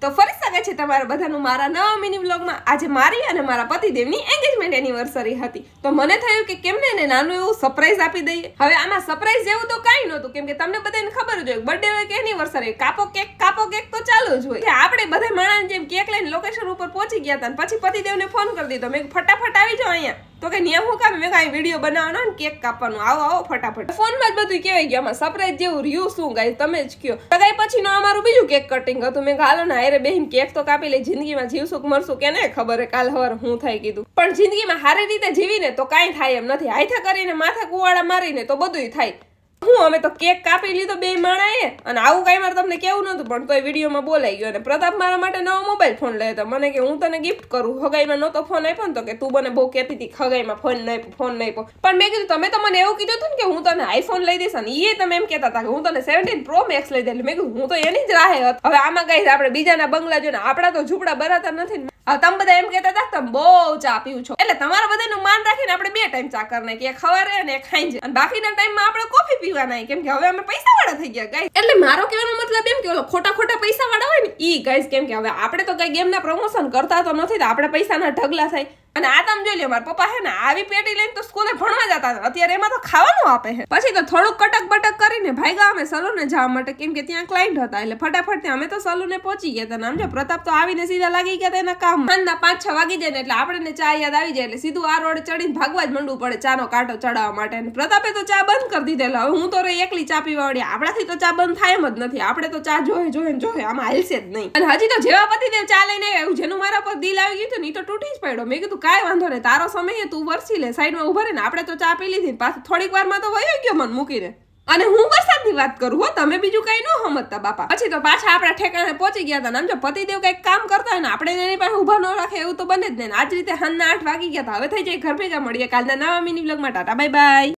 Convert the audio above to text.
તો ફરી સ્વાગત છે તમારા બધાનું મારા નવા મિની વ્લોગમાં। આજે મારી અને મારા પતિદેવની એન્ગેજમેન્ટ એનિવર્સરી હતી, તો મને થયું કે કેમ ને નાનું એવું સરપ્રાઈઝ આપી દઈએ। હવે આમાં સરપ્રાઈઝ જેવું તો કાઈ નહોતું, કેમ કે તમને બધાને ખબર જ હોય બર્થડે હોય કે એનિવર્સરી કાપો કેક તો ચાલુ જ હોય। આપણે બધા માણસ જેમ કેક લઈને લોકેશન ઉપર પહોંચી ગયા હતા, પછી પતિદેવને ફોન કરી દીધો, મેં ફટાફટ આવી જાઓ અહીંયા। તો કે ન્યા હું કામ, મેં કાંઈ વિડીયો બનાવવાનો ને કેક કાપવાનું, આવો ફટાફટ ફોનમાં જ બધું કહેવાય ગયું। આમાં સરપ્રાઈઝ જેવું રહ્યું શું ગાઈસ તમે જ કયો। સગાઈ પછીનો અમારું બીજું કેક કટિંગ હતું, મેં હાલો ને હારે બેહીને કેક તો કાપી લઈ, જિંદગીમાં જીવશું કે મરશું કે ને ખબર હે કાલ સવારે હું થાય કીધું। પણ જિંદગીમાં સારી રીતે જીવીને તો કાંઈ થાય એમ નથી, હાથે કરીને માથા કુવાડા મારીને તો બધુંય થાય। અમે તો કેક કાપી લીધો બે માણાએ, અને આવું કઈ મારે તમને કેવું નતું, પણ તોય વિડીયોમાં બોલાઈ ગયો। અને પ્રતાપ મારા માટે નવો મોબાઈલ ફોન લઈ હતો, મને કે હું તને ગિફ્ટ કરું, હગાઈમાં નહોતો ફોન આપ્યો ને, તો કે તું મને બહુ કહેતી હતી હગાઈમાં ફોન નહીં આપ્યો, પણ મેં કીધું તમે તો મને એવું કીધું હતું ને કે હું તને આઈફોન લઈ દઈશ, અને એ તમે એમ કહેતા હતા કે હું તને 17 Pro Max લઈ દે, એટલે મેં કીધું હું તો એની જ રાહે હતી। હવે આમાં કઈ આપણે બીજાના બંગલા જોઈને આપણા તો ઝૂંપડા બરાતા નથી ને। હવે તમે બધા એમ કહેતા હતા તમે બહુ ચા પીવું છો, એટલે તમારા બધાનું માન રાખીને આપણે 2 ટાઈમ ચા કરી નાખીએ, એક સવારે અને એક સાંજે, અને બાકીના ટાઈમમાં આપણે કોફી પીવાના, કેમ કે હવે અમે પૈસા વાળા થઈ ગયા ગાઈસ। એટલે મારો કહેવાનો મતલબ એમ કે ઓલો ખોટા પૈસા વાળા હોય ને ઈ ગાઈસ, કેમ કે હવે આપણે તો કઈ ગેમના પ્રમોશન કરતા તો નથી, તો આપણે પૈસાના ઢગલા થાય। અને આ તમે જોઈ લો, મારા પપ્પા હે ને આવી પેટી લઈને તો સ્કૂલે ભણવા જતા હતા, અત્યારે એમાં તો ખાવાનું આપે છે। પછી તો થોડુંક કટક બટક કરીને ભાગ્યા અમે સલૂને જવા માટે, કેમ કે ત્યાં ક્લાયન્ટ હતા, એટલે ફટાફટ અમે તો સલૂને પહોંચી ગયા હતા। આમ જો પ્રતાપ તો આવીને સીધા લાગી ગયા હતા એના કામ, સાંજના 5-6 વાગી જાય ને એટલે આપણને ચા યાદ આવી જાય, એટલે સીધું આ રોડ ચડીને ભાગવા જ મંડવું પડે ચાનો કાંટો ચડાવવા માટે। અને પ્રતાપે તો ચા બંધ કરી દીધેલો, હવે હું તો એકલી ચા પીવા વાળી, આપણાથી તો ચા બંધ થાય એમ જ નથી, આપણે તો ચા જોહે આમાં હાલશે જ નહીં। અને હજી તો જેવા પતિદેવ ચા લઈને આવ્યું, જેનું મારા પર દિલ આવી ગયું હતું ને, એ તો તૂટી જ પડ્યો। મેં કીધું કાંઈ વાંધો નહીં, તારો સમય તું વરસી લે, સાઈડમાં ઉભા રહે ને, આપણે તો ચા પી લીધી, પાછું થોડીક વારમાં તો વયો ગયો મન મૂકીને। અને હું વરસાદની વાત કરું હો, તમે બીજું કઈ ન સમજતા બાપા। પછી તો પાછા આપણા ઠેકાણે પહોંચી ગયા હતા, આમ જો પતિદેવ કઈક કામ કરતા હોય ને આપણે એની પાસે ઉભા ન રાખે એવું તો બને જ નહીં। આજ રીતે સાંજના 8 વાગી ગયા હતા। હવે થઈ જાય ઘર ભેગા, મળીએ કાલના નવા મિની વ્લોગમાં, ટાટા બાય બાય।